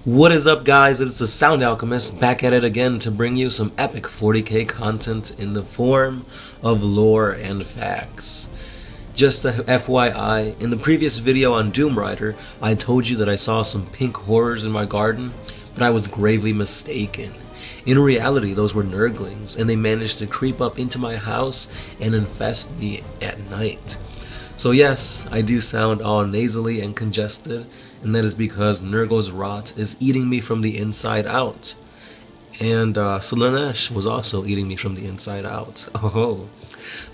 What is up, guys? It's the Sound Alchemist back at it again to bring you some epic 40k content in the form of lore and facts. Just a FYI, in the previous video on Doom Rider, I told you that I saw some pink horrors in my garden, but I was gravely mistaken. In reality, those were nurglings, and they managed to creep up into my house and infest me at night. So yes, I do sound all nasally and congested, and that is because Nurgle's rot is eating me from the inside out. And Slanesh was also eating me from the inside out. Oh.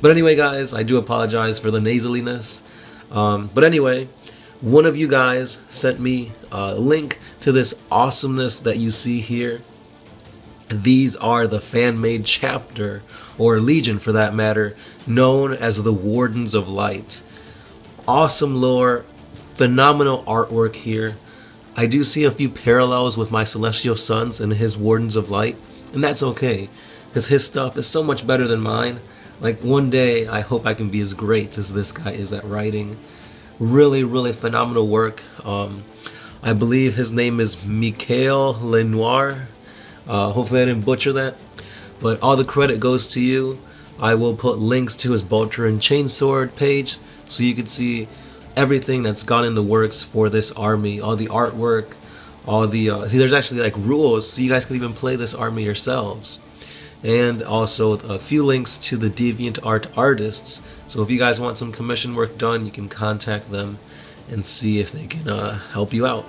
But anyway, guys, I do apologize for the nasaliness. But anyway, one of you guys sent me a link to this awesomeness that you see here. These are the fan-made chapter, or legion for that matter, known as the Wardens of Light. Awesome lore, phenomenal artwork here. I do see a few parallels with my Celestial Sons and his Wardens of Light, and that's okay, because his stuff is so much better than mine. Like, one day, I hope I can be as great as this guy is at writing. Really, really phenomenal work. I believe his name is Michael Lenoir. Hopefully I didn't butcher that, but all the credit goes to you. I will put links to his Bolter and Chainsword page so you can see everything that's gone in the works for this army, all the artwork, all the there's actually like rules so you guys can even play this army yourselves, and also a few links to the DeviantArt artists. So if you guys want some commission work done, you can contact them and see if they can help you out.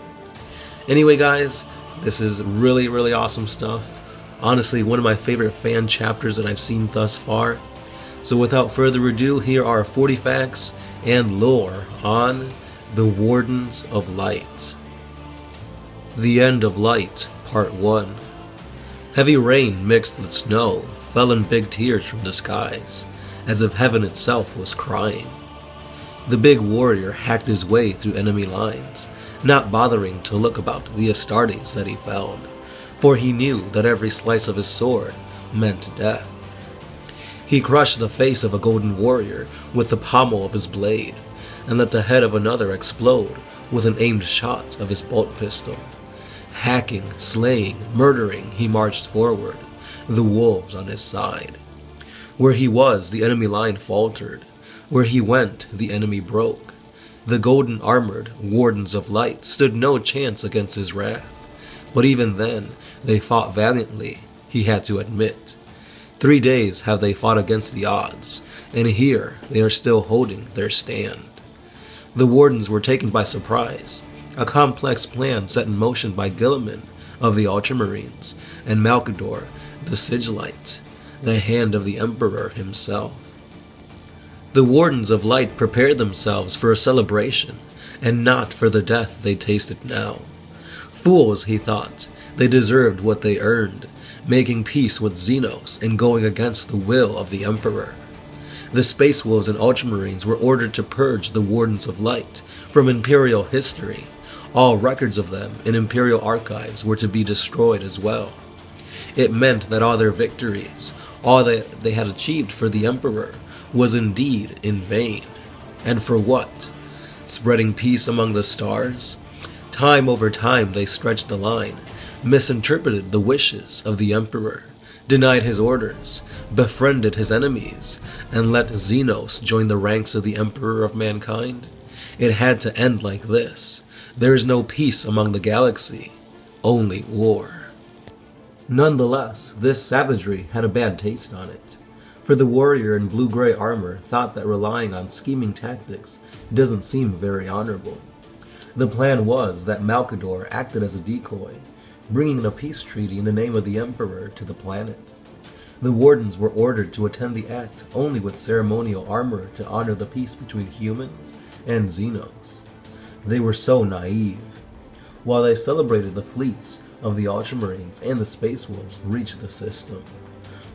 Anyway, guys, this is really, really awesome stuff. Honestly, one of my favorite fan chapters that I've seen thus far. So without further ado, here are 40 facts and lore on the Wardens of Light. The End of Light, Part 1. Heavy rain mixed with snow fell in big tears from the skies, as if heaven itself was crying. The big warrior hacked his way through enemy lines, not bothering to look about the Astartes that he found, for he knew that every slice of his sword meant death. He crushed the face of a golden warrior with the pommel of his blade, and let the head of another explode with an aimed shot of his bolt pistol. Hacking, slaying, murdering, he marched forward, the wolves on his side. Where he was, the enemy line faltered. Where he went, the enemy broke. The golden-armored Wardens of Light stood no chance against his wrath, but even then, they fought valiantly, he had to admit. 3 days have they fought against the odds, and here they are still holding their stand. The Wardens were taken by surprise, a complex plan set in motion by Guilliman of the Ultramarines, and Malkador, the Sigilite, the hand of the Emperor himself. The Wardens of Light prepared themselves for a celebration, and not for the death they tasted now. Fools, he thought, they deserved what they earned, making peace with Xenos and going against the will of the Emperor. The Space Wolves and Ultramarines were ordered to purge the Wardens of Light from Imperial history. All records of them in Imperial archives were to be destroyed as well. It meant that all their victories, all that they had achieved for the Emperor, was indeed in vain. And for what? Spreading peace among the stars? Time over time they stretched the line, misinterpreted the wishes of the Emperor, denied his orders, befriended his enemies, and let Xenos join the ranks of the Emperor of mankind. It had to end like this. There is no peace among the galaxy, only war. Nonetheless, this savagery had a bad taste on it, for the warrior in blue-gray armor thought that relying on scheming tactics doesn't seem very honorable. The plan was that Malkador acted as a decoy, bringing in a peace treaty in the name of the Emperor to the planet. The Wardens were ordered to attend the act only with ceremonial armor to honor the peace between humans and Xenos. They were so naive. While they celebrated, the fleets of the Ultramarines and the Space Wolves reached the system.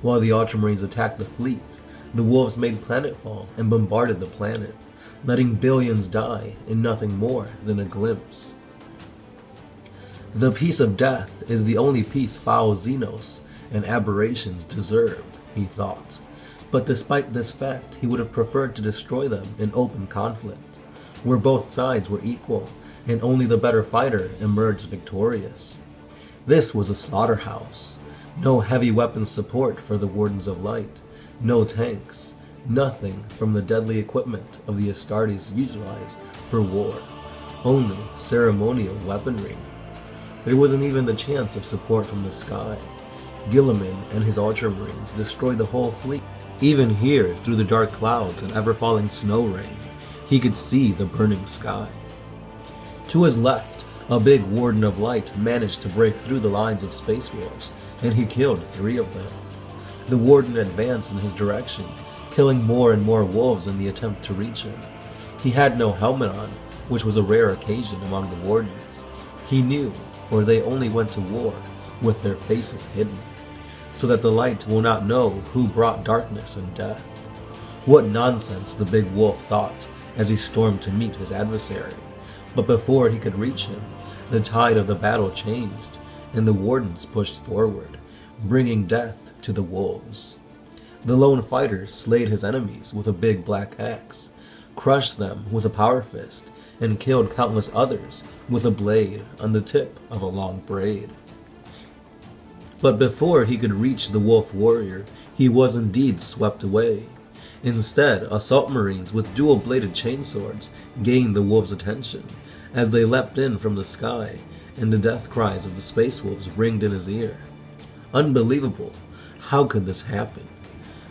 While the Ultramarines attacked the fleet, the Wolves made planetfall and bombarded the planet, letting billions die in nothing more than a glimpse. The peace of death is the only peace foul Xenos and aberrations deserved, he thought. But despite this fact, he would have preferred to destroy them in open conflict, where both sides were equal, and only the better fighter emerged victorious. This was a slaughterhouse. No heavy weapons support for the Wardens of Light, no tanks, nothing from the deadly equipment of the Astartes utilized for war, only ceremonial weaponry. There wasn't even the chance of support from the sky. Gilliman and his ultramarines destroyed the whole fleet. Even here, through the dark clouds and ever-falling snow rain, he could see the burning sky. To his left, a big Warden of Light managed to break through the lines of Space Wolves, and he killed 3 of them. The Warden advanced in his direction, killing more and more wolves in the attempt to reach him. He had no helmet on, which was a rare occasion among the Wardens. He knew, for they only went to war with their faces hidden, so that the light will not know who brought darkness and death. What nonsense, the big wolf thought as he stormed to meet his adversary. But before he could reach him, the tide of the battle changed, and the Wardens pushed forward, bringing death to the wolves. The lone fighter slayed his enemies with a big black axe, crushed them with a power fist, and killed countless others with a blade on the tip of a long braid. But before he could reach the wolf warrior, he was indeed swept away. Instead, assault marines with dual-bladed chainswords gained the wolves' attention as they leapt in from the sky, and the death cries of the space wolves ringed in his ear. Unbelievable! How could this happen?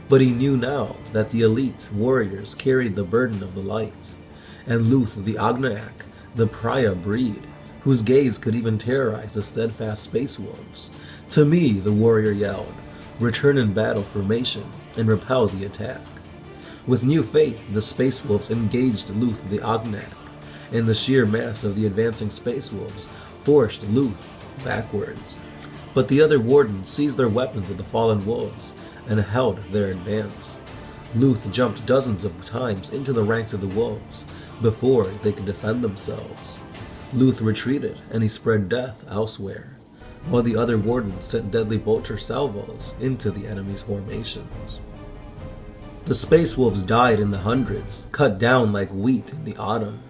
But he knew now that the elite warriors carried the burden of the light, and Luth the Agnaak, the pariah breed, whose gaze could even terrorize the steadfast space wolves. To me, the warrior yelled, return in battle formation and repel the attack. With new faith, the space wolves engaged Luth the Agnaak, and the sheer mass of the advancing space wolves forced Luth backwards. But the other wardens seized their weapons of the fallen wolves and held their advance. Luth jumped dozens of times into the ranks of the wolves before they could defend themselves. Luth retreated, and he spread death elsewhere, while the other wardens sent deadly bolter salvos into the enemy's formations. The space wolves died in the hundreds, cut down like wheat in the autumn,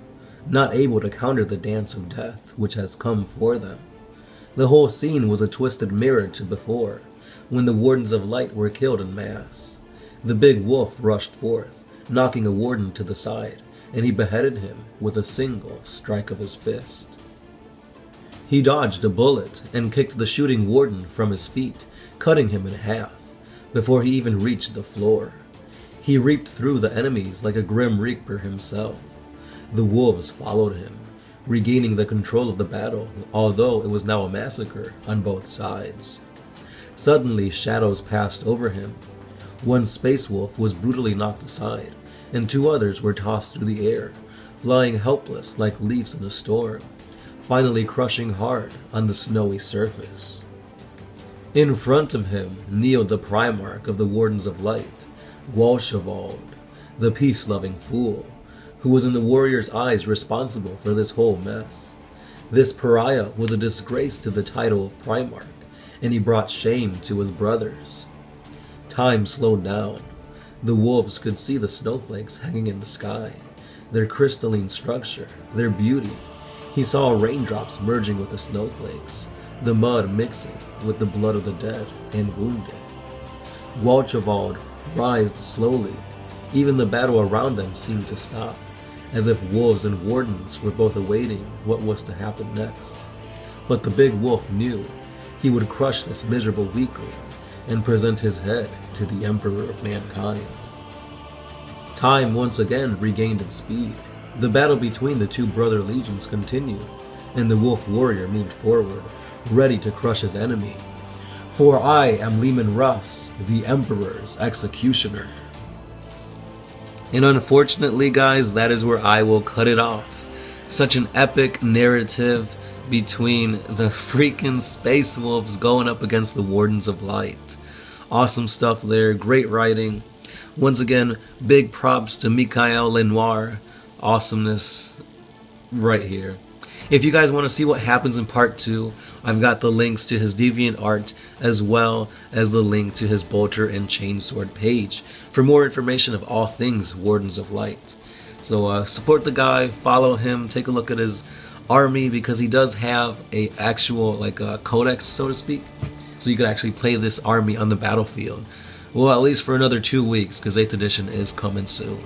not able to counter the dance of death which has come for them. The whole scene was a twisted mirror to before, when the Wardens of Light were killed en masse. The big wolf rushed forth, knocking a warden to the side, and he beheaded him with a single strike of his fist. He dodged a bullet and kicked the shooting warden from his feet, cutting him in half, before he even reached the floor. He reaped through the enemies like a grim reaper himself. The wolves followed him, regaining the control of the battle, although it was now a massacre on both sides. Suddenly, shadows passed over him. One space wolf was brutally knocked aside, and 2 others were tossed through the air, flying helpless like leaves in a storm, finally crushing hard on the snowy surface. In front of him kneeled the Primarch of the Wardens of Light, Gwalchevald, the peace-loving fool, who was in the warrior's eyes responsible for this whole mess. This pariah was a disgrace to the title of Primarch, and he brought shame to his brothers. Time slowed down. The wolves could see the snowflakes hanging in the sky, their crystalline structure, their beauty. He saw raindrops merging with the snowflakes, the mud mixing with the blood of the dead and wounded. Gwalchevald rised slowly. Even the battle around them seemed to stop, as if wolves and wardens were both awaiting what was to happen next. But the big wolf knew he would crush this miserable weakling and present his head to the Emperor of Mankind. Time once again regained its speed. The battle between the 2 brother legions continued, and the wolf warrior moved forward, ready to crush his enemy. For I am Leman Russ, the Emperor's executioner. And unfortunately, guys, that is where I will cut it off. Such an epic narrative between the freaking Space Wolves going up against the Wardens of Light. Awesome stuff there, great writing. Once again, big props to Michael Lenoir. Awesomeness right here. If you guys want to see what happens in part 2, I've got the links to his DeviantArt as well as the link to his Bolter and Chainsword page for more information of all things Wardens of Light. So support the guy, follow him, take a look at his army, because he does have a actual like a codex, so to speak, so you could actually play this army on the battlefield. Well, at least for another 2 weeks, because 8th edition is coming soon.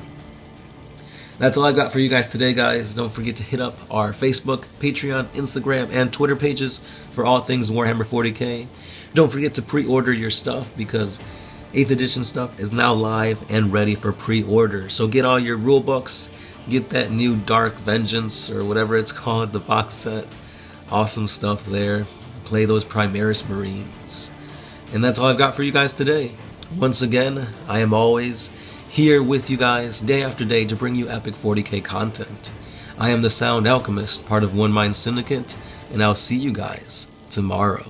That's all I got for you guys today, guys. Don't forget to hit up our Facebook, Patreon, Instagram, and Twitter pages for all things Warhammer 40k. Don't forget to pre-order your stuff, because 8th edition stuff is now live and ready for pre-order. So get all your rule books, get that new Dark Vengeance, or whatever it's called, the box set. Awesome stuff there. Play those Primaris Marines. And that's all I've got for you guys today. Once again, I am always here with you guys day after day to bring you epic 40k content. I am the Sound Alchemist, part of One Mind Syndicate, and I'll see you guys tomorrow.